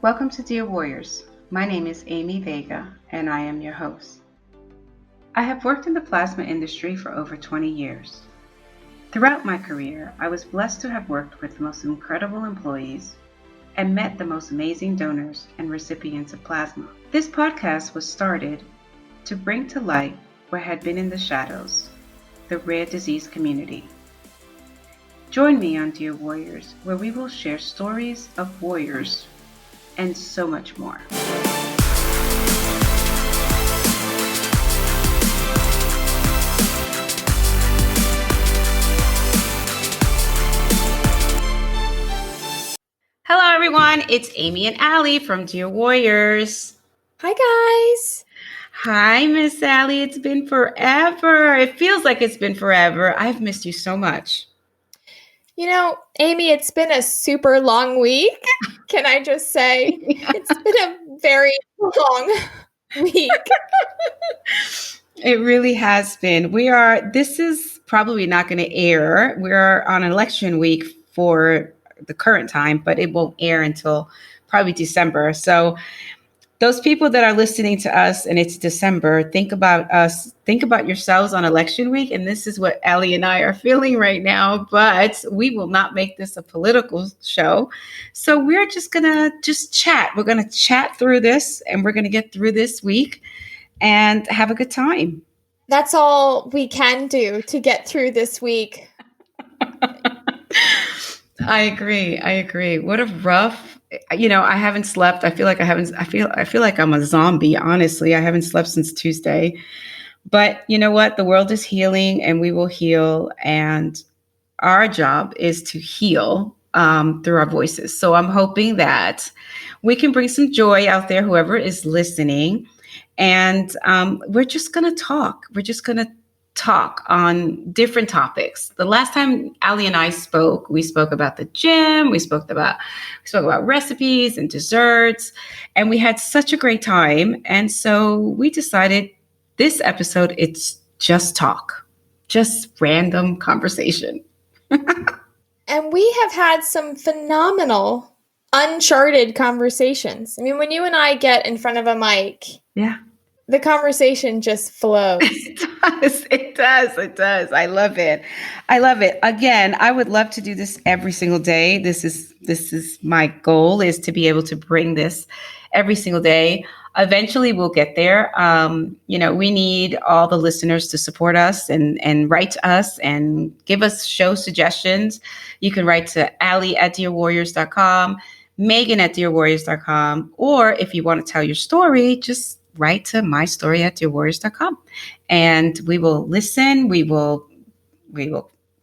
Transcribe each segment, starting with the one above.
Welcome to Dear Warriors. My name is Amy Vega, and I am your host. I have worked in the plasma industry for over 20 years. Throughout my career, I was blessed to have worked with the most incredible employees and met the most amazing donors and recipients of plasma. This podcast was started to bring to light what had been in the shadows, the rare disease community. Join me on Dear Warriors, where we will share stories of warriors and so much more. Hello, everyone. It's Amy and Allie from Dear Warriors. Hi, guys. Hi, Miss Allie. It's been forever. It feels like it's been forever. I've missed you so much. You know, Amy, it's been a super long week. Can I just say? It's been a very long week. It really has been. This is probably not going to air. We're on election week for the current time, but it won't air until probably December. So those people that are listening to us and it's December, think about us, think about yourselves on election week. And this is what Allie and I are feeling right now, but we will not make this a political show. So we're just going to chat. We're going to chat through this and we're going to get through this week and have a good time. That's all we can do to get through this week. I agree. What a rough, I haven't slept. I feel like I'm a zombie, honestly. I haven't slept since Tuesday. But you know what? The world is healing and we will heal. And our job is to heal through our voices. So I'm hoping that we can bring some joy out there, whoever is listening. And we're just going to talk. We're just going to talk on different topics. The last time Allie and I spoke, we spoke about the gym, we spoke about recipes and desserts, and we had such a great time. And so we decided this episode, it's just talk, just random conversation. And we have had some phenomenal, uncharted conversations. I mean, when you and I get in front of a mic, the conversation just flows. It does. I love it. Again, I would love to do this every single day. This is my goal, is to be able to bring this every single day. Eventually we'll get there. We need all the listeners to support us and write to us and give us show suggestions. You can write to Allie@dearwarriors.com, Megan@dearwarriors.com, or if you want to tell your story, just write to mystory@dearwarriors.com, and we will listen. We will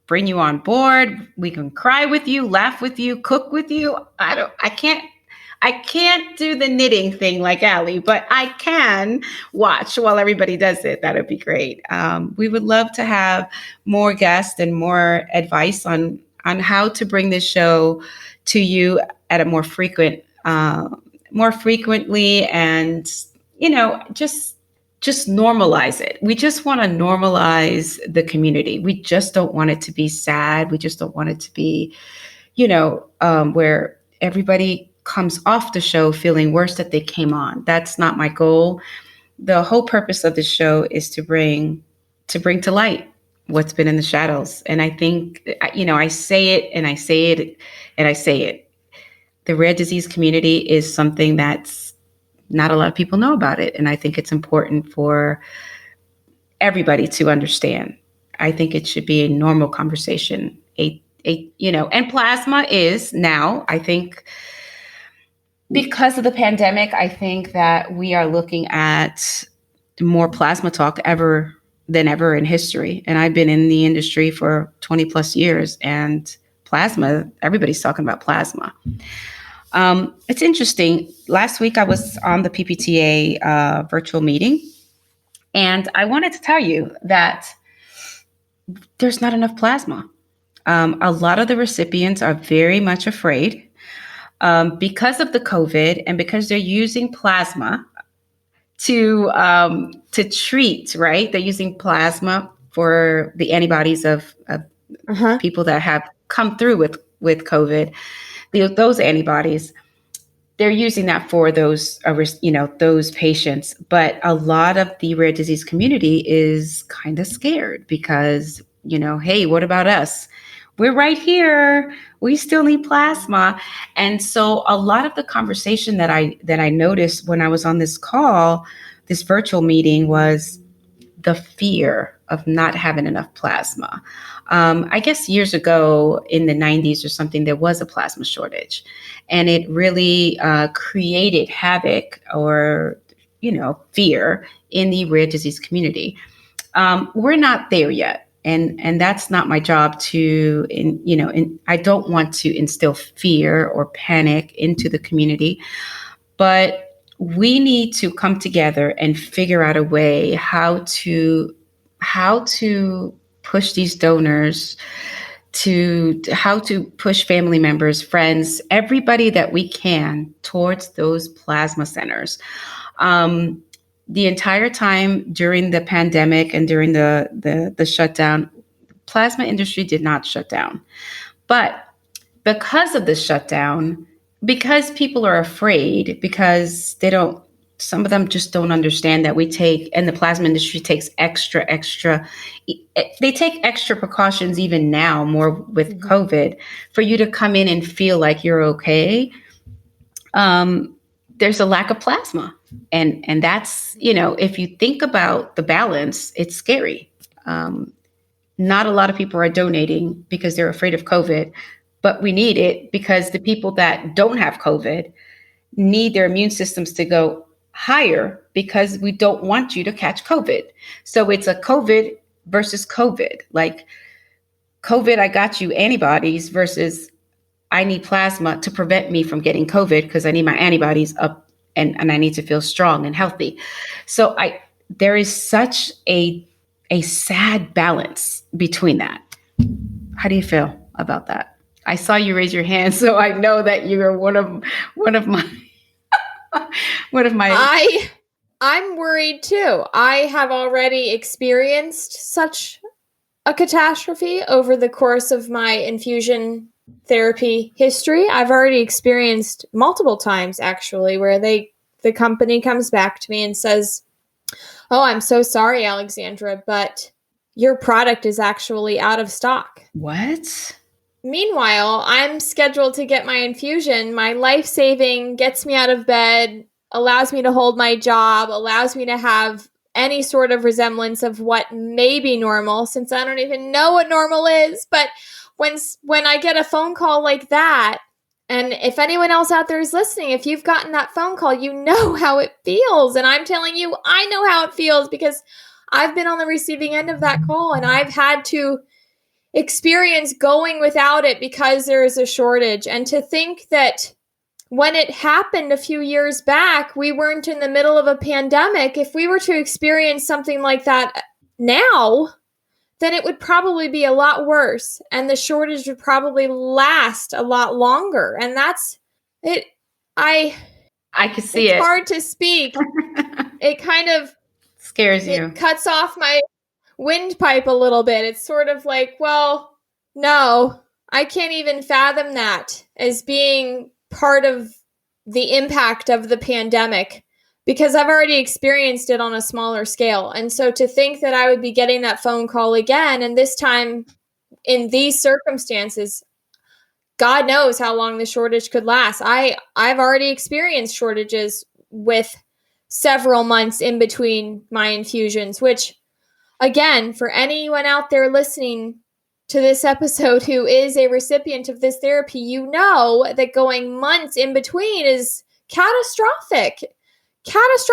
bring you on board. We can cry with you, laugh with you, cook with you. I can't do the knitting thing like Allie, but I can watch while everybody does it. That would be great. We would love to have more guests and more advice on how to bring this show to you at a more frequently, and just normalize it. We just want to normalize the community. We just don't want it to be sad. We just don't want it to be, where everybody comes off the show feeling worse that they came on. That's not my goal. The whole purpose of the show is to bring to light what's been in the shadows. And I think, I say it and I say it and I say it. The rare disease community is something that's not a lot of people know about it. And I think it's important for everybody to understand. I think it should be a normal conversation. And plasma is now, I think, because of the pandemic, I think that we are looking at more plasma talk than ever in history. And I've been in the industry for 20 plus years, and plasma, everybody's talking about plasma. It's interesting. Last week I was on the PPTA virtual meeting, and I wanted to tell you that there's not enough plasma. A lot of the recipients are very much afraid because of the COVID and because they're using plasma to treat, right? They're using plasma for the antibodies of people that have come through with COVID, those antibodies. they're using that for those, those patients. But a lot of the rare disease community is kind of scared because, hey, what about us? We're right here. We still need plasma. And so a lot of the conversation that I noticed when I was on this call, this virtual meeting, was the fear of not having enough plasma. I guess years ago in the 90s or something, there was a plasma shortage, and it really created havoc or, fear in the rare disease community. We're not there yet. And that's not my job to, I don't want to instill fear or panic into the community, but we need to come together and figure out a way how to push these donors, to how to push family members, friends, everybody that we can towards those plasma centers. The entire time during the pandemic and during the shutdown, plasma industry did not shut down. But because of the shutdown, because people are afraid, because some of them just don't understand that and the plasma industry takes they take extra precautions even now, more with COVID, for you to come in and feel like you're okay. There's a lack of plasma. And that's, if you think about the balance, it's scary. Not a lot of people are donating because they're afraid of COVID, but we need it because the people that don't have COVID need their immune systems to go higher because we don't want you to catch COVID. So it's a COVID versus COVID. Like COVID, I got you antibodies, versus I need plasma to prevent me from getting COVID because I need my antibodies up, and I need to feel strong and healthy. So there is such a sad balance between that. How do you feel about that? I saw you raise your hand, so I know that you are one of my I'm worried too. I have already experienced such a catastrophe over the course of my infusion therapy history. I've already experienced multiple times, actually, where the company comes back to me and says, "Oh, I'm so sorry, Alexandra, but your product is actually out of stock." What? Meanwhile, I'm scheduled to get my infusion. My life-saving, gets me out of bed, allows me to hold my job, allows me to have any sort of resemblance of what may be normal, since I don't even know what normal is. But when I get a phone call like that, and if anyone else out there is listening, if you've gotten that phone call, you know how it feels. And I'm telling you, I know how it feels because I've been on the receiving end of that call, and I've had to experience going without it because there is a shortage. And to think that when it happened a few years back, we weren't in the middle of a pandemic. If we were to experience something like that now, then it would probably be a lot worse, and the shortage would probably last a lot longer. And that's it. I can see it. It's hard to speak. It kind of scares you. It cuts off my windpipe a little bit. It's sort of like, well, no, I can't even fathom that as being part of the impact of the pandemic, because I've already experienced it on a smaller scale. And so to think that I would be getting that phone call again, and this time in these circumstances, God knows how long the shortage could last. I've already experienced shortages with several months in between my infusions, which, again, for anyone out there listening to this episode who is a recipient of this therapy, you know that going months in between is catastrophic. It's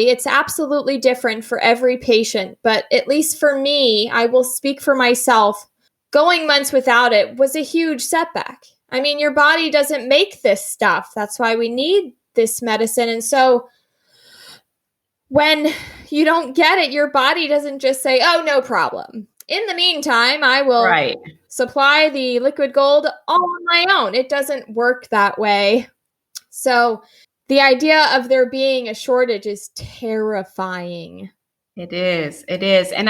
it's absolutely different for every patient. But at least for me, I will speak for myself, going months without it was a huge setback. I mean, your body doesn't make this stuff. That's why we need this medicine. And so when you don't get it, your body doesn't just say, "Oh, no problem. In the meantime, I will supply the liquid gold all on my own." It doesn't work that way. So the idea of there being a shortage is terrifying. It is. And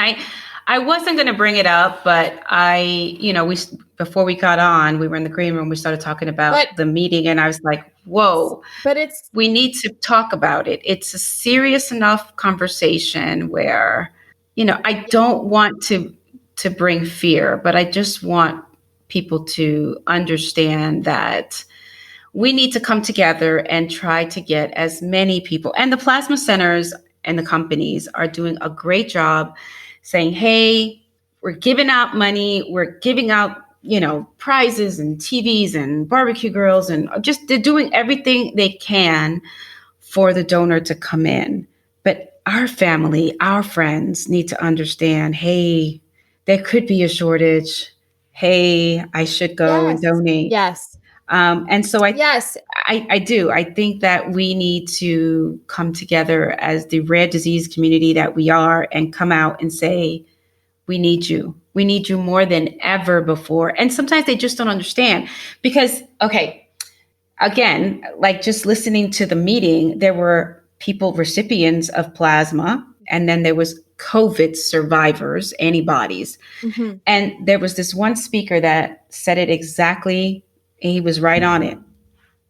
I wasn't going to bring it up, but before we got on, we were in the green room. We started talking about the meeting, and I was like, "Whoa!" But we need to talk about it. It's a serious enough conversation where, I don't want to bring fear, but I just want people to understand that we need to come together and try to get as many people. And the plasma centers and the companies are doing a great job saying, hey, we're giving out money, we're giving out, prizes and TVs and barbecue grills, and just they're doing everything they can for the donor to come in. But our family, our friends need to understand, hey, there could be a shortage. Hey, I should go and donate. Yes. And so I do. I think that we need to come together as the rare disease community that we are and come out and say, we need you. We need you more than ever before. And sometimes they just don't understand because, okay, again, like just listening to the meeting, there were people, recipients of plasma, and then there was COVID survivors, antibodies. Mm-hmm. And there was this one speaker that said it exactly. He was right on it.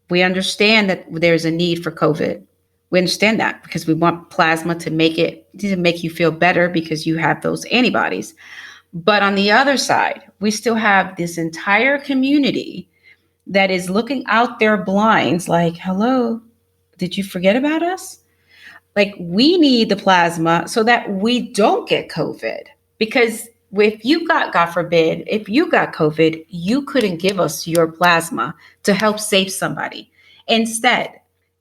We understand that there's a need for COVID. We understand that because we want plasma to make you feel better because you have those antibodies. But on the other side, we still have this entire community that is looking out their blinds like, hello, did you forget about us? Like, we need the plasma so that we don't get COVID. Because if you got, God forbid, if you got COVID, you couldn't give us your plasma to help save somebody. Instead,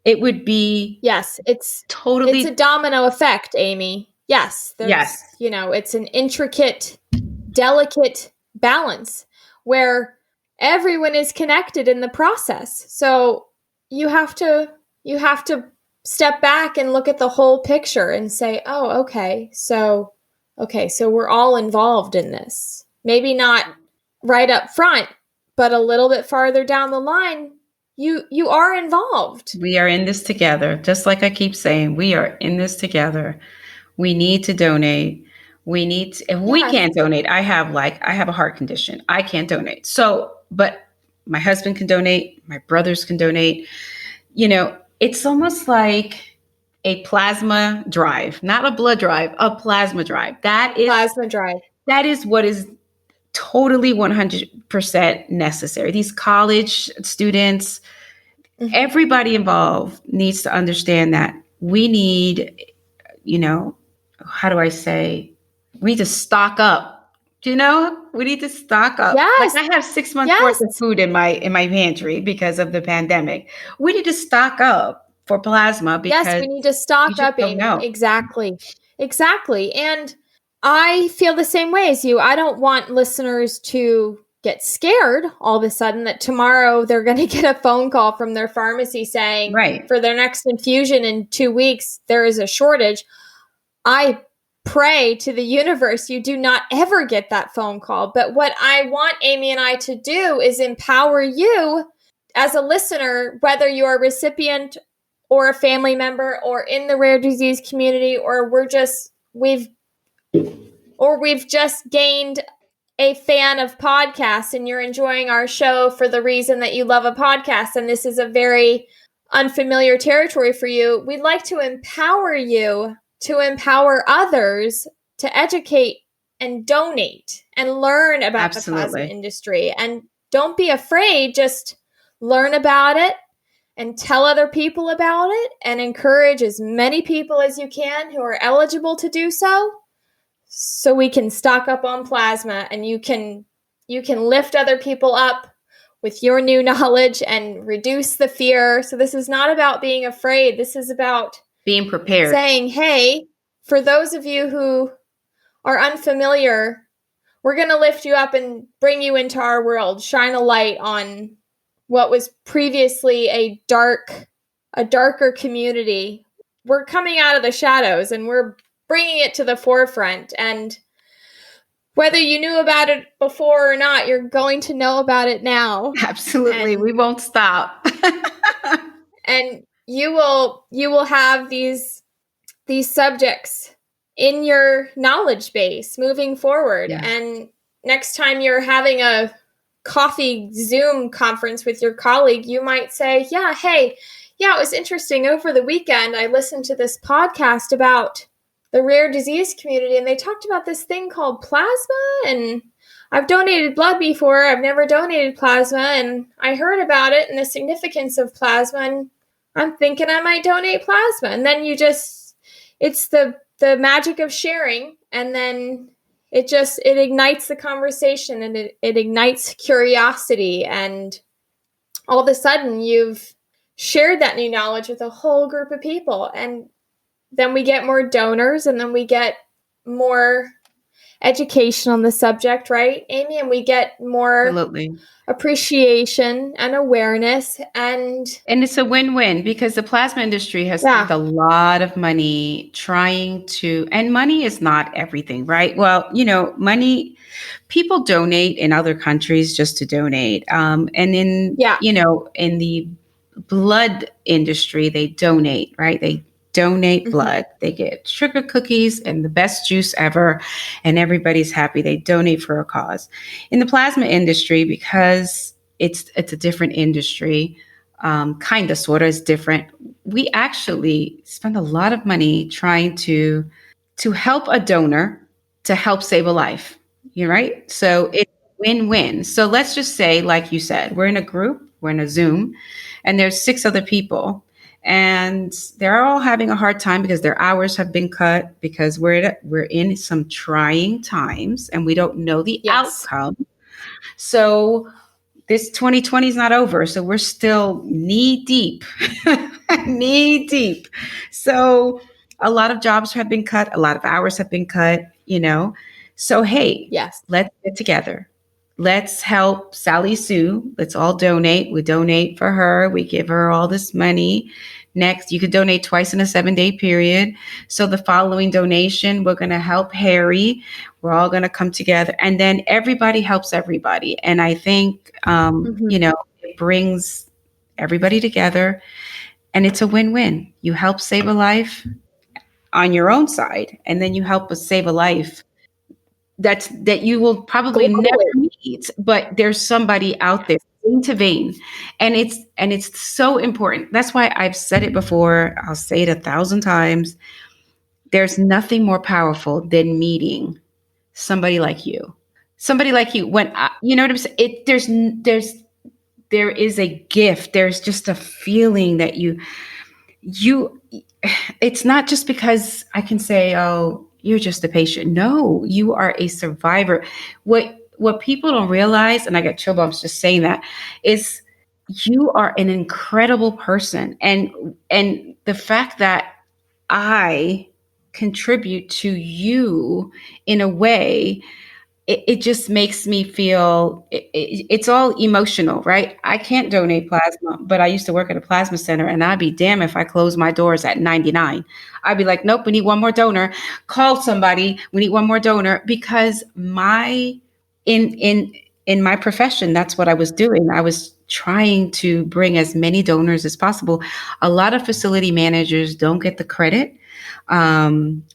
it would be it's a domino effect, Amy. Yes, it's an intricate, delicate balance where everyone is connected in the process. So you have to step back and look at the whole picture and say, oh, okay, so we're all involved in this. Maybe not right up front, but a little bit farther down the line, you are involved. We are in this together. Just like I keep saying, we are in this together. We need to donate. We can't donate. I have a heart condition. I can't donate. So, but my husband can donate. My brothers can donate. It's almost like a plasma drive, not a blood drive, a plasma drive. Plasma drive. That is what is totally 100% necessary. These college students, everybody involved needs to understand that we need, how do I say? We need to stock up. We need to stock up. Yes. Like I have 6 months worth of food in my pantry because of the pandemic. We need to stock up for plasma because we need to stock up. Exactly. And I feel the same way as you. I don't want listeners to get scared all of a sudden that tomorrow they're going to get a phone call from their pharmacy saying for their next infusion in 2 weeks, there is a shortage. I pray to the universe you do not ever get that phone call. But what I want Amy and I to do is empower you as a listener, whether you're a recipient or a family member or in the rare disease community, or we've just gained a fan of podcasts and you're enjoying our show for the reason that you love a podcast and this is a very unfamiliar territory for you. We'd like to empower you to empower others to educate and donate and learn about the plasma industry. And don't be afraid, just learn about it and tell other people about it and encourage as many people as you can who are eligible to do so we can stock up on plasma and you can lift other people up with your new knowledge and reduce the fear. So this is not about being afraid. This is about being prepared. Saying, hey, for those of you who are unfamiliar, we're going to lift you up and bring you into our world, shine a light on what was previously a darker community. We're coming out of the shadows and we're bringing it to the forefront. And whether you knew about it before or not, you're going to know about it now. Absolutely. We won't stop. And you will have these subjects in your knowledge base moving forward. Yeah. And next time you're having a coffee Zoom conference with your colleague, you might say, yeah, hey, yeah, it was interesting. Over the weekend, I listened to this podcast about the rare disease community, and they talked about this thing called plasma, and I've donated blood before. I've never donated plasma, and I heard about it and the significance of plasma, and I'm thinking I might donate plasma. And then it's the magic of sharing, and then it ignites the conversation, and it ignites curiosity, and all of a sudden you've shared that new knowledge with a whole group of people, and then we get more donors, and then we get more education on the subject, right, Amy? And we get more Absolutely. appreciation and awareness, and it's a win-win, because the plasma industry has spent a lot of money trying to, and money is not everything, right? Well, money, people donate in other countries just to donate. And in the blood industry, they donate, right? They donate blood. They get sugar cookies and the best juice ever, and everybody's happy. They donate for a cause. In the plasma industry, because it's a different industry, kind of, sort of is different. We actually spend a lot of money trying to help a donor to help save a life. You're right. So it's win-win. So let's just say, like you said, we're in a group, we're in a Zoom, and there's 6 other people, and they're all having a hard time because their hours have been cut, because we're in some trying times and we don't know the outcome. So this 2020 is not over. So we're still knee deep, knee deep. So a lot of jobs have been cut. A lot of hours have been cut, So, hey, let's get together. Let's help Sally Sue. Let's all donate. We donate for her. We give her all this money. Next, you could donate twice in a 7-day period. So the following donation, we're going to help Harry. We're all going to come together, and then everybody helps everybody. And I think, it brings everybody together, and it's a win-win. You help save a life on your own side, and then you help us save a life that you will probably never meet, but there's somebody out there, vein to vein. And it's so important. That's why I've said it before. I'll say it 1,000 times. There's nothing more powerful than meeting somebody like you. Somebody like you. When you know what I'm saying? There is a gift. There's just a feeling that you. It's not just because I can say, oh, you're just a patient. No, you are a survivor. What people don't realize, and I get chill bumps just saying that, is you are an incredible person. And the fact that I contribute to you in a way, it just makes me feel, it's all emotional, right? I can't donate plasma, but I used to work at a plasma center, and I'd be damn if I closed my doors at 99. I'd be like, nope, we need one more donor. Call somebody. We need one more donor, because in my profession, that's what I was doing. I was trying to bring as many donors as possible. A lot of facility managers don't get the credit,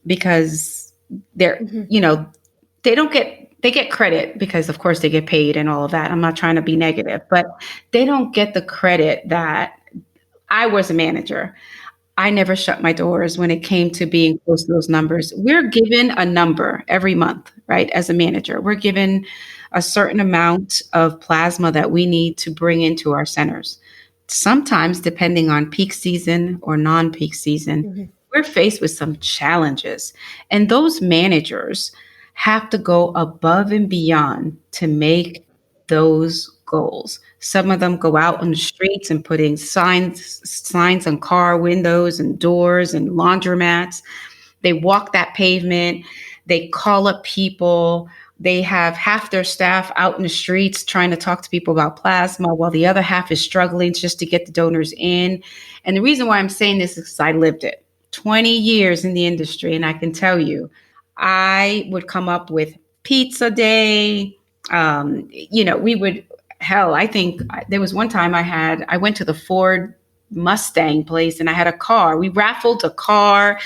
because they're, they get credit because, of course, they get paid and all of that. I'm not trying to be negative, but they don't get the credit that I was a manager. I never shut my doors when it came to being close to those numbers. We're given a number every month, right? As a manager, we're given a certain amount of plasma that we need to bring into our centers. Sometimes, depending on peak season or non-peak season, we're faced with some challenges. And those managers have to go above and beyond to make those goals. Some of them go out on the streets and putting signs on car windows and doors and laundromats. They walk that pavement. They call up people. They have half their staff out in the streets trying to talk to people about plasma, while the other half is struggling just to get the donors in. And the reason why I'm saying this is because I lived it. 20 years in the industry, and I can tell you, I would come up with pizza day. We would, I think there was one time I went to the Ford Mustang place, and I had a car. We raffled a car.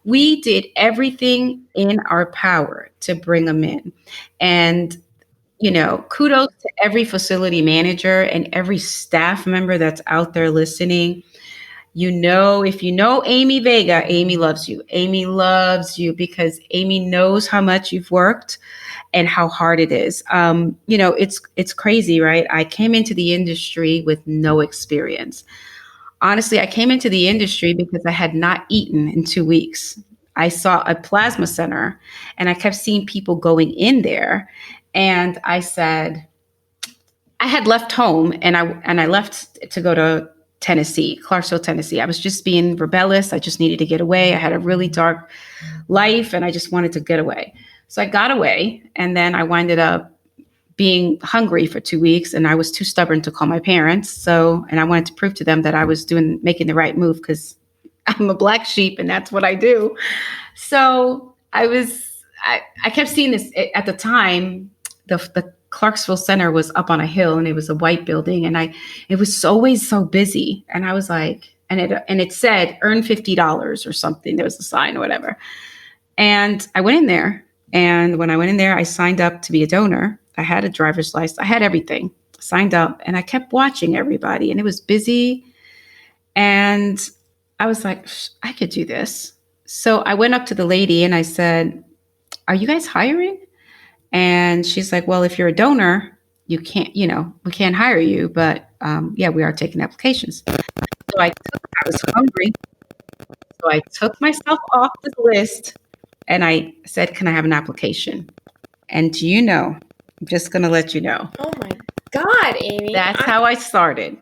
We did everything in our power to bring them in. And, kudos to every facility manager and every staff member that's out there listening. If you know Amy Vega, Amy loves you. Amy loves you because Amy knows how much you've worked and how hard it is. It's crazy, right? I came into the industry with no experience. Honestly, I came into the industry because I had not eaten in 2 weeks. I saw a plasma center and I kept seeing people going in there. And I said, I had left home and I left to go to Tennessee, Clarksville, Tennessee. I was just being rebellious. I just needed to get away. I had a really dark life and I just wanted to get away. So I got away, and then I winded up being hungry for 2 weeks, and I was too stubborn to call my parents. And I wanted to prove to them that I was making the right move because I'm a black sheep and that's what I do. So I kept seeing this at the time. The Clarksville Center was up on a hill and it was a white building, and it was always so busy. And I was like, and it said earn $50 or something. There was a sign or whatever. And I went in there. And when I went in there, I signed up to be a donor. I had a driver's license. I had everything. Signed up, and I kept watching everybody, and it was busy. And I was like, I could do this. So I went up to the lady and I said, are you guys hiring? And she's like, well, if you're a donor, you can't, we can't hire you. But yeah, we are taking applications. So I was hungry. So I took myself off the list. And I said, can I have an application? And I'm just going to let you know. Oh my God, Amy. That's how I started.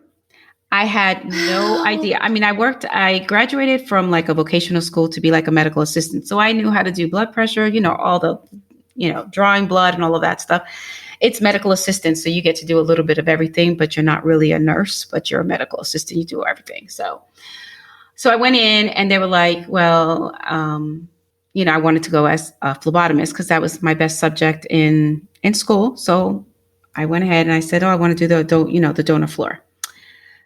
I had no idea. I mean, I graduated from like a vocational school to be like a medical assistant. So I knew how to do blood pressure, all the, drawing blood and all of that stuff. It's medical assistant. So you get to do a little bit of everything, but you're not really a nurse, but you're a medical assistant. You do everything. So I went in and they were like, well, I wanted to go as a phlebotomist because that was my best subject in school. So I went ahead and I said, oh, I want to do the donor floor.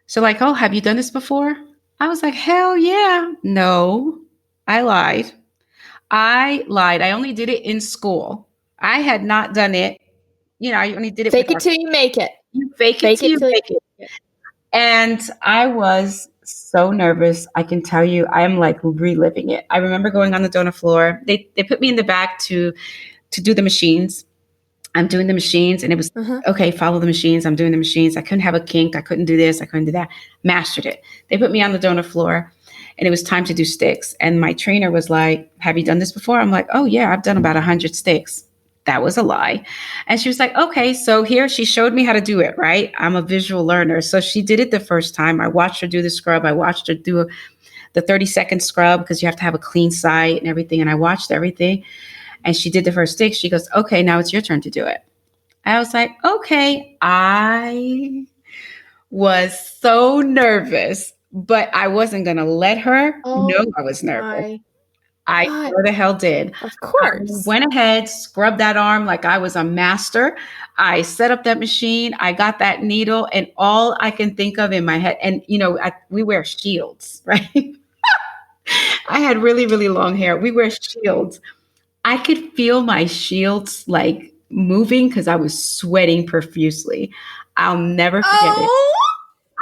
So like, oh, have you done this before? I was like, hell yeah. No, I lied. I only did it in school. I had not done it. I only did it. Fake it till you make it. You fake it till you make it. And I was so nervous. I can tell you, I'm like reliving it. I remember going on the donor floor. They put me in the back to do the machines. I'm doing the machines, and it was okay, follow the machines. I'm doing the machines. I couldn't have a kink. I couldn't do this. I couldn't do that. Mastered it. They put me on the donor floor, and it was time to do sticks. And my trainer was like, have you done this before? I'm like, oh yeah, I've done about 100 sticks. That was a lie. And she was like, okay, so here she showed me how to do it, right? I'm a visual learner. So she did it the first time. I watched her do the scrub. I watched her do the 30-second scrub because you have to have a clean site and everything. And I watched everything. And she did the first stick. She goes, okay, now it's your turn to do it. I was like, okay. I was so nervous, but I wasn't going to let her know I was nervous. I sure the hell did. Of course. I went ahead, scrubbed that arm like I was a master. I set up that machine. I got that needle, and all I can think of in my head, and we wear shields, right? I had really, really long hair. We wear shields. I could feel my shields like moving because I was sweating profusely. I'll never forget it.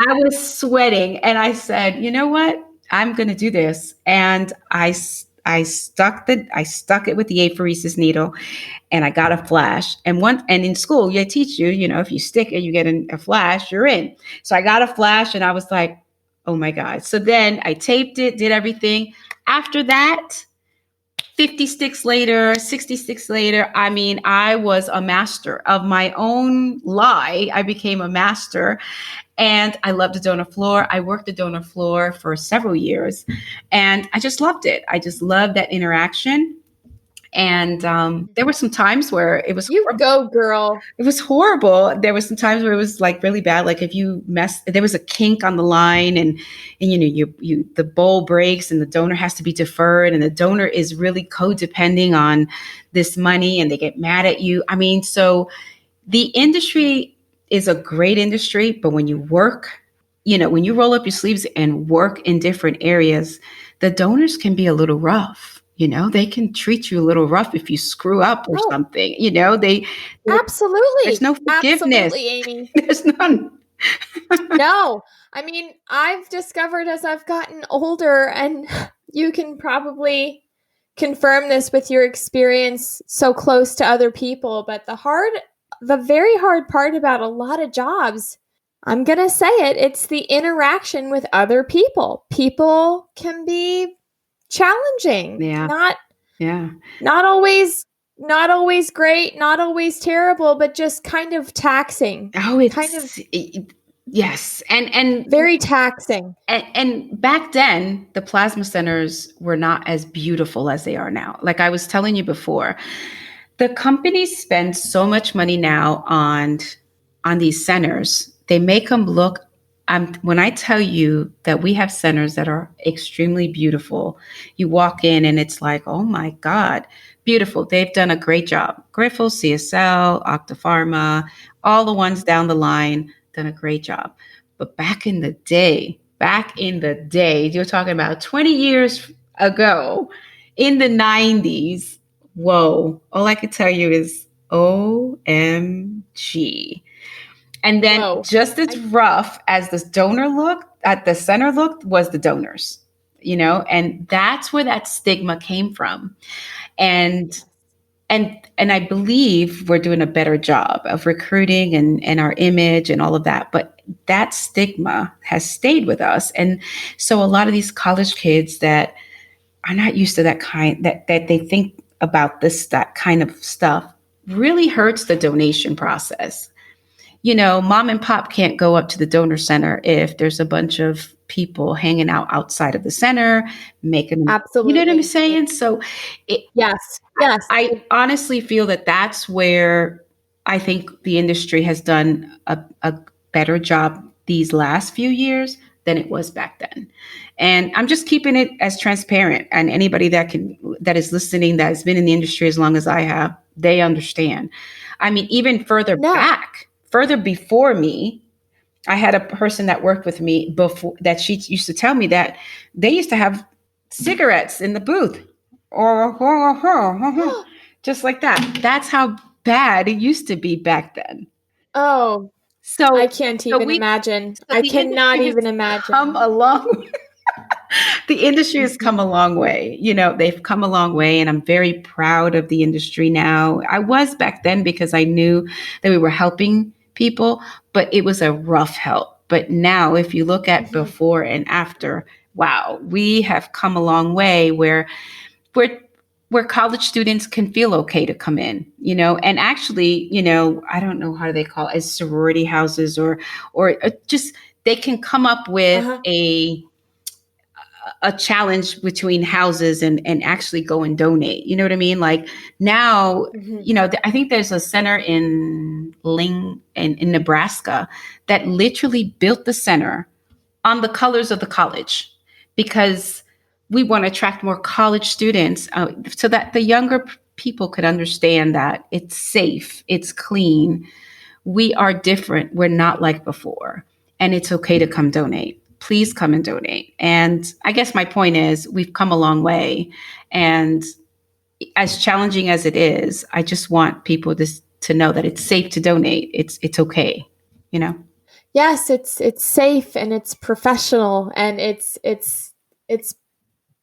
I was sweating, and I said, you know what? I'm going to do this. And I stuck it with the apheresis needle, and I got a flash. And in school, they teach you, if you stick it, you get a flash, you're in. So I got a flash, and I was like, oh my God. So then I taped it, did everything. After that, 50 sticks later, 60 sticks later, I mean, I was a master of my own lie. I became a master, and I loved the donor floor. I worked the donor floor for several years, and I just loved it. I just loved that interaction. And there were some times where it was horrible. Go, girl. It was horrible. There were some times where it was like really bad. Like if you there was a kink on the line, and the bowl breaks, and the donor has to be deferred, and the donor is really codepending on this money, and they get mad at you. I mean, so the industry is a great industry, but when you work when you roll up your sleeves and work in different areas, the donors can be a little rough. They can treat you a little rough if you screw up or Oh, something. There's absolutely. no forgiveness. Absolutely, Amy. There's none. No, I mean, I've discovered as I've gotten older, and you can probably confirm this with your experience so close to other people, but the very hard part about a lot of jobs, I'm going to say it, it's the interaction with other people. People can be challenging. Yeah. Yeah. Not always great, not always terrible, but just kind of taxing. Oh, yes. And Very taxing. And back then, the plasma centers were not as beautiful as they are now. Like I was telling you before, the companies spend so much money now on these centers. They make them look. When I tell you that we have centers that are extremely beautiful, you walk in and it's like, oh my God, beautiful. They've done a great job. Grifols, CSL, Octapharma, all the ones down the line done a great job. But back in the day, you're talking about 20 years ago, in the 90s, whoa, all I could tell you is OMG. And then Whoa. just as rough as this donor looked, at the center looked, was the donors, and that's where that stigma came from. And and I believe we're doing a better job of recruiting and our image and all of that. But that stigma has stayed with us. And so a lot of these college kids that are not used to that they think about that kind of stuff really hurts the donation process. Mom and pop can't go up to the donor center if there's a bunch of people hanging out outside of the center, making, Absolutely. you know what I'm saying? So, yes. I honestly feel that that's where I think the industry has done a better job these last few years than it was back then. And I'm just keeping it as transparent. And anybody that is listening, that has been in the industry as long as I have, they understand. I mean, even further before me, I had a person that worked with me before that she used to tell me that they used to have cigarettes in the booth or just like that. That's how bad it used to be back then. Oh, So I can't even imagine. So I the cannot industry even has imagine. come along. The industry has come a long way. They've come a long way, and I'm very proud of the industry now. I was back then because I knew that we were helping people, but it was a rough help. But now, if you look at before and after, wow, we have come a long way where college students can feel okay to come in, and actually, I don't know how they call it, as sorority houses or just they can come up with a challenge between houses and actually go and donate. You know what I mean? Like now, I think there's a center in in Nebraska that literally built the center on the colors of the college because we want to attract more college students so that the younger people could understand that it's safe, it's clean, we are different, we're not like before, and it's okay to come donate. Please come and donate. And I guess my point is we've come a long way, and as challenging as it is, I just want people to know that it's safe to donate. It's okay, Yes, it's safe and it's professional and it's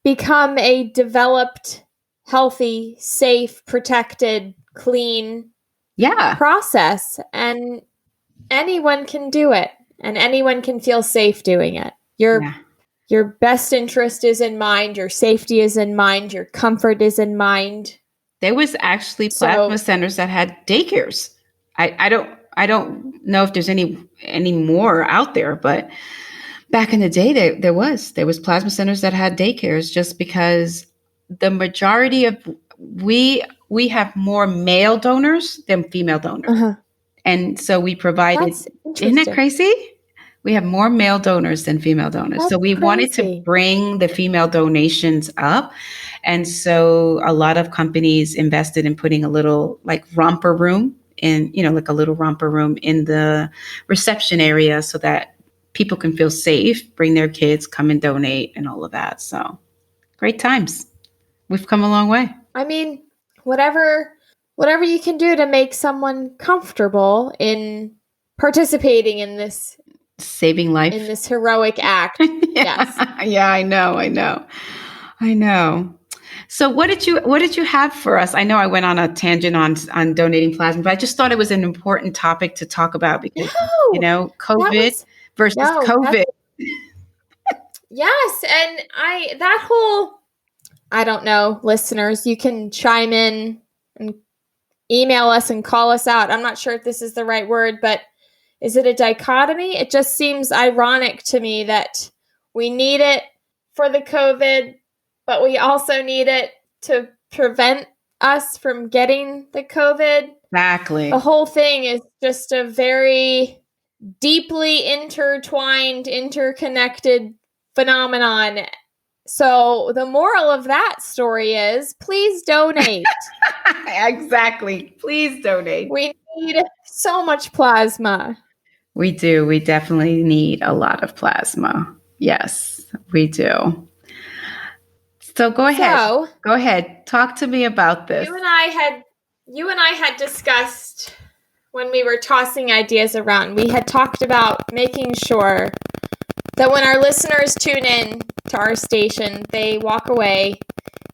become a developed, healthy, safe, protected, clean process, and anyone can do it and anyone can feel safe doing it. Your best interest is in mind, your safety is in mind, your comfort is in mind. There was actually plasma centers that had daycares. I don't know if there's any more out there, but back in the day there was plasma centers that had daycares just because the majority of we have more male donors than female donors. And so we provided, isn't that crazy? We have more male donors than female donors. So we wanted to bring the female donations up. And so a lot of companies invested in putting a little like romper room in, like a little romper room in the reception area so that people can feel safe, bring their kids, come and donate and all of that. So great times. We've come a long way. I mean, whatever you can do to make someone comfortable in participating in this saving life, in this heroic act. Yes. Yeah, I know. So what did you have for us? I know I went on a tangent on donating plasma, but I just thought it was an important topic to talk about because COVID versus COVID. Yes, and I don't know, listeners, you can chime in and email us and call us out. I'm not sure if this is the right word, but is it a dichotomy? It just seems ironic to me that we need it for the COVID, but we also need it to prevent us from getting the COVID. Exactly. The whole thing is just a very deeply intertwined, interconnected phenomenon. So the moral of that story is, please donate. Exactly. Please donate. We need so much plasma. We do. We definitely need a lot of plasma. Yes, we do. So go ahead. Talk to me about this. You and I had discussed when we were tossing ideas around. We had talked about making sure that when our listeners tune in to our station, they walk away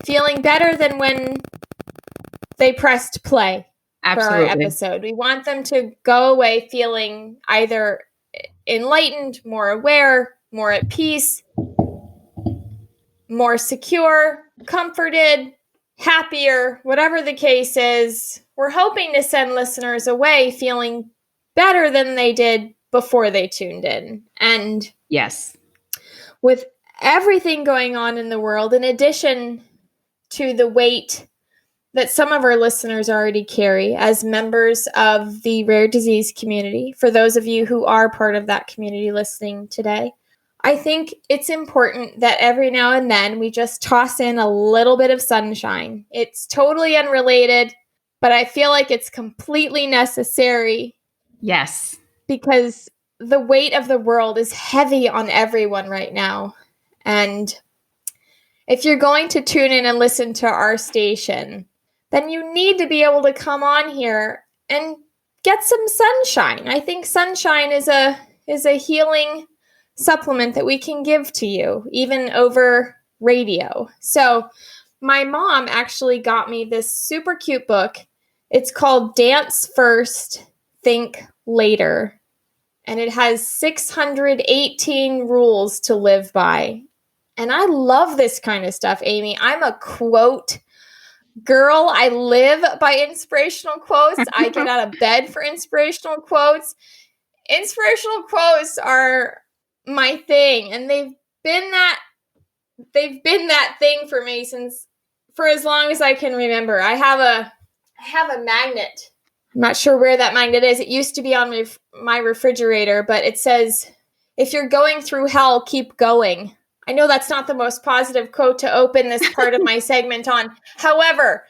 feeling better than when they pressed play. Absolutely. For our episode. We want them to go away feeling either enlightened, more aware, more at peace, more secure, comforted, happier, whatever the case is. We're hoping to send listeners away feeling better than they did before they tuned in. And yes, with everything going on in the world, in addition to the weight that some of our listeners already carry as members of the rare disease community, for those of you who are part of that community listening today, I think it's important that every now and then we just toss in a little bit of sunshine. It's totally unrelated, but I feel like it's completely necessary. Yes. Because the weight of the world is heavy on everyone right now. And if you're going to tune in and listen to our station, then you need to be able to come on here and get some sunshine. I think sunshine is a healing supplement that we can give to you, even over radio. So my mom actually got me this super cute book. It's called Dance First, Think Later. And it has 618 rules to live by. And I love this kind of stuff, Amy. I'm a quote girl. I live by inspirational quotes. I get out of bed for inspirational quotes. Inspirational quotes are my thing, and they've been that thing for me for as long as I can remember. I have a magnet. I'm not sure where that magnet is. It used to be on my refrigerator, but it says, "If you're going through hell, keep going." I know that's not the most positive quote to open this part of my segment on. However,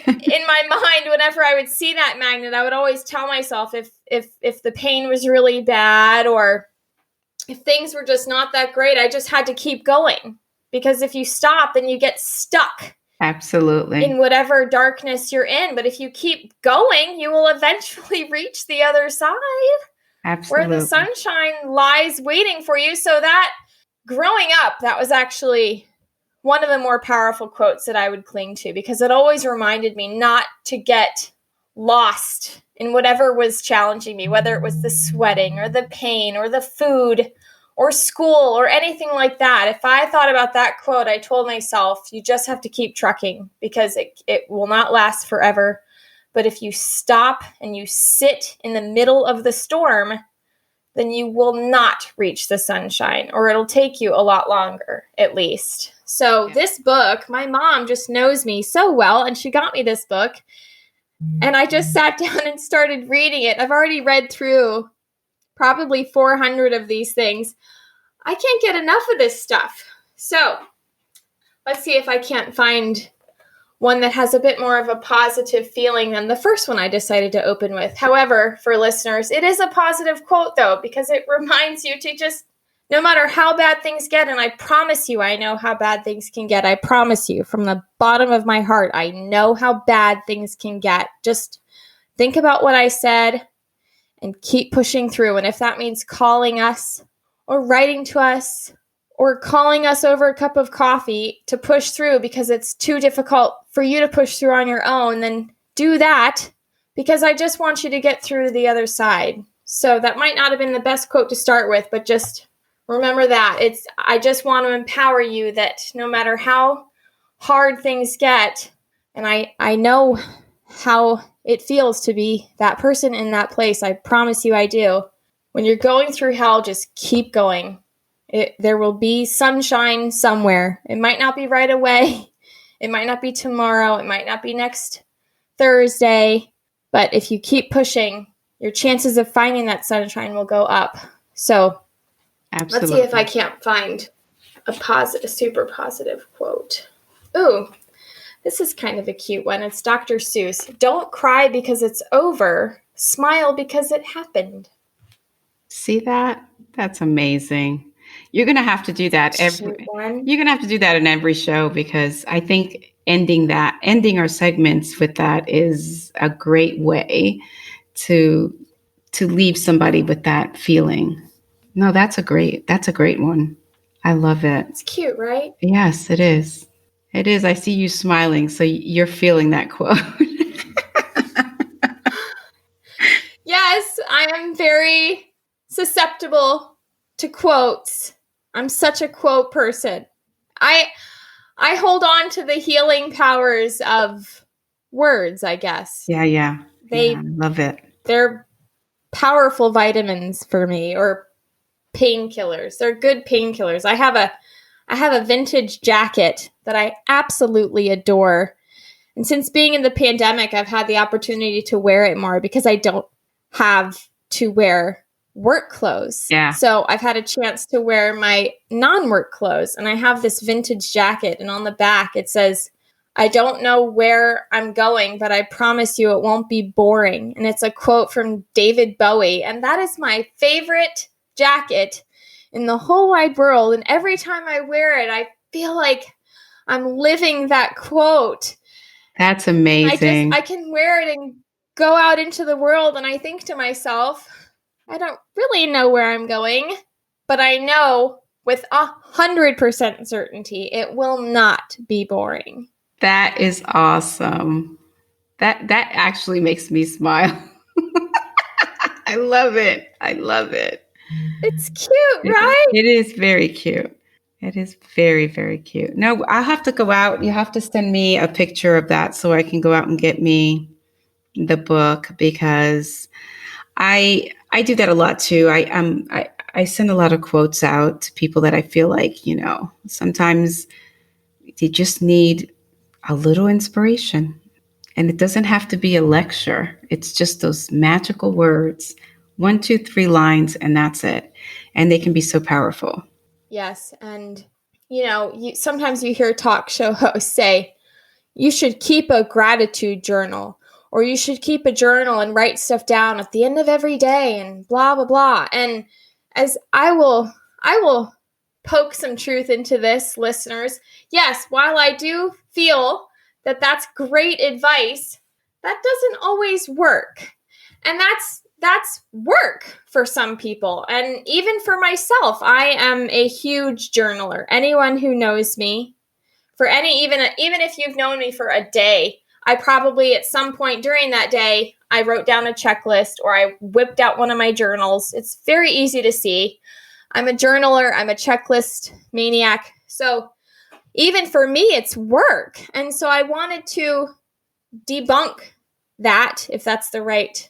in my mind, whenever I would see that magnet, I would always tell myself if the pain was really bad or if things were just not that great, I just had to keep going. Because if you stop, then you get stuck. Absolutely. In whatever darkness you're in. But if you keep going, you will eventually reach the other side. Absolutely. Where the sunshine lies waiting for you. So that growing up, that was actually one of the more powerful quotes that I would cling to, because it always reminded me not to get lost in whatever was challenging me, whether it was the sweating or the pain or the food or school or anything like that. If I thought about that quote, I told myself, you just have to keep trucking because it will not last forever. But if you stop and you sit in the middle of the storm, then you will not reach the sunshine, or it'll take you a lot longer, at least. So this book, my mom just knows me so well, and she got me this book, and I just sat down and started reading it. I've already read through probably 400 of these things. I can't get enough of this stuff. So let's see if I can't find one that has a bit more of a positive feeling than the first one I decided to open with. However, for listeners, it is a positive quote, though, because it reminds you to just, no matter how bad things get, and I promise you, I know how bad things can get. I promise you, from the bottom of my heart, I know how bad things can get. Just think about what I said and keep pushing through. And if that means calling us or writing to us or calling us over a cup of coffee to push through because it's too difficult for you to push through on your own, then do that, because I just want you to get through to the other side. So that might not have been the best quote to start with, but just remember that. I just want to empower you that no matter how hard things get, and I know how it feels to be that person in that place. I promise you I do. When you're going through hell, just keep going. There will be sunshine somewhere. It might not be right away. It might not be tomorrow. It might not be next Thursday. But if you keep pushing, your chances of finding that sunshine will go up. So Absolutely. Let's see if I can't find a super positive quote. Ooh, this is kind of a cute one. It's Dr. Seuss. Don't cry because it's over. Smile because it happened. See that? That's amazing. You're going to have to do that you're going to have to do that in every show, because I think ending our segments with that is a great way to leave somebody with that feeling. No, that's a great one. I love it. It's cute, right? Yes, it is. It is. I see you smiling, so you're feeling that quote. Yes, I am very susceptible to quotes. I'm such a quote person. I hold on to the healing powers of words, I guess. Yeah. I love it. They're powerful vitamins for me, or painkillers. They're good painkillers. I have a vintage jacket that I absolutely adore. And since being in the pandemic, I've had the opportunity to wear it more because I don't have to wear work clothes. Yeah. So I've had a chance to wear my non-work clothes, and I have this vintage jacket, and on the back it says, I don't know where I'm going, but I promise you it won't be boring. And it's a quote from David Bowie. And that is my favorite jacket in the whole wide world. And every time I wear it, I feel like I'm living that quote. That's amazing. I can wear it and go out into the world, and I think to myself, I don't really know where I'm going, but I know with 100% certainty it will not be boring. That is awesome. That actually makes me smile. I love it. It's cute, right? It is very cute. It is very, very cute. No, I'll have to go out. You have to send me a picture of that so I can go out and get me the book, because I do that a lot too. I send a lot of quotes out to people that I feel like, sometimes they just need a little inspiration, and it doesn't have to be a lecture. It's just those magical words, 1, 2, 3 lines, and that's it. And they can be so powerful. Yes. And, sometimes you hear talk show hosts say, you should keep a gratitude journal, or you should keep a journal and write stuff down at the end of every day and blah, blah, blah. And as I will poke some truth into this, listeners. Yes, while I do feel that that's great advice, that doesn't always work. And that's work for some people. And even for myself, I am a huge journaler. Anyone who knows me, even if you've known me for a day, I probably at some point during that day, I wrote down a checklist or I whipped out one of my journals. It's very easy to see. I'm a journaler. I'm a checklist maniac. So even for me, it's work. And so I wanted to debunk that, if that's the right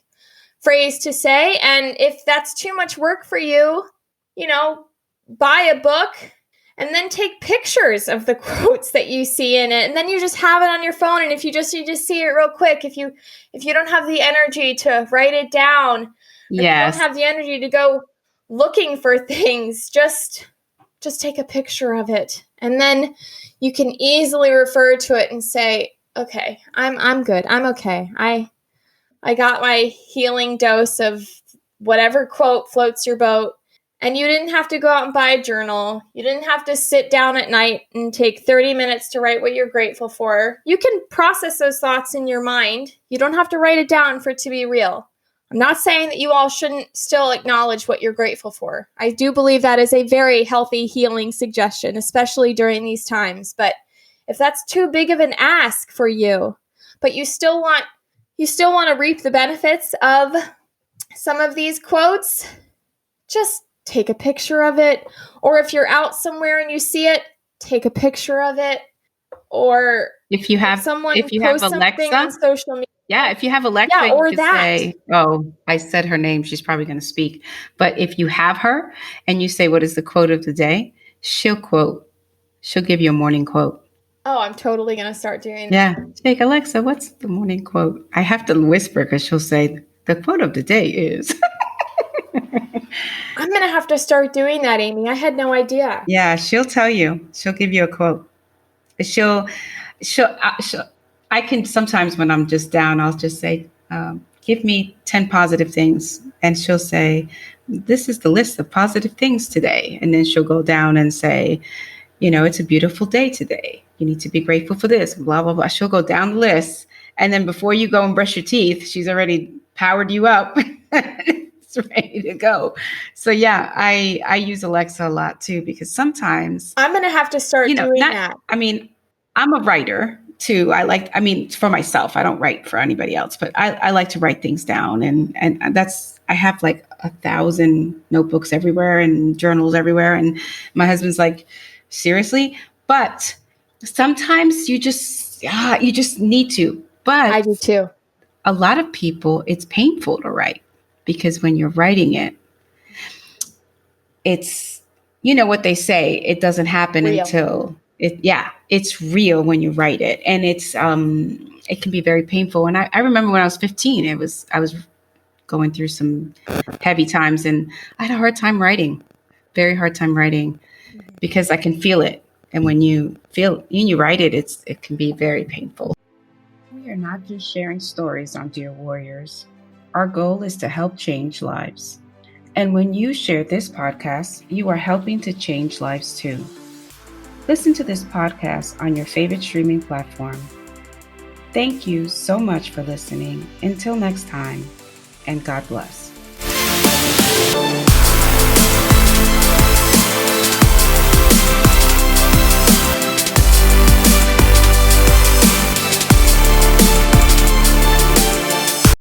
phrase to say. And if that's too much work for you, buy a book and then take pictures of the quotes that you see in it. And then you just have it on your phone. And if you just see it real quick, if you don't have the energy to write it down, yes, if you don't have the energy to go looking for things, just take a picture of it. And then you can easily refer to it and say, okay, I'm good. I'm okay. I got my healing dose of whatever quote floats your boat. And you didn't have to go out and buy a journal. You didn't have to sit down at night and take 30 minutes to write what you're grateful for. You can process those thoughts in your mind. You don't have to write it down for it to be real. I'm not saying that you all shouldn't still acknowledge what you're grateful for. I do believe that is a very healthy healing suggestion, especially during these times. But if that's too big of an ask for you, but you still want to reap the benefits of some of these quotes, just take a picture of it. Or if you're out somewhere and you see it, take a picture of it. Or if you have Alexa, something on social media. Yeah, if you have Alexa, you could say, oh, I said her name, she's probably going to speak. But if you have her and you say, what is the quote of the day? She'll give you a morning quote. Oh, I'm totally going to start doing that. Yeah. Take Alexa, what's the morning quote? I have to whisper because she'll say, the quote of the day is. I'm going to have to start doing that, Amy. I had no idea. Yeah, she'll tell you. She'll give you a quote. I can sometimes when I'm just down, I'll just say, give me 10 positive things. And she'll say, this is the list of positive things today. And then she'll go down and say, it's a beautiful day today. You need to be grateful for this, blah, blah, blah. She'll go down the list. And then before you go and brush your teeth, she's already powered you up. It's ready to go. So yeah, I use Alexa a lot too, because sometimes I'm going to have to start doing that. I mean, I'm a writer too. For myself, I don't write for anybody else, but I like to write things down. And I have like 1,000 notebooks everywhere and journals everywhere. And my husband's like, seriously? But sometimes you just need to. But I do too. A lot of people, it's painful to write because when you're writing it, it's, what they say, it doesn't happen real. Until it's real when you write it. And it's, it can be very painful. And I remember when I was 15, I was going through some heavy times and I had a hard time writing, very hard time writing because I can feel it. And when you write it, it can be very painful. We are not just sharing stories on Dear Warriors. Our goal is to help change lives. And when you share this podcast, you are helping to change lives too. Listen to this podcast on your favorite streaming platform. Thank you so much for listening. Until next time, and God bless.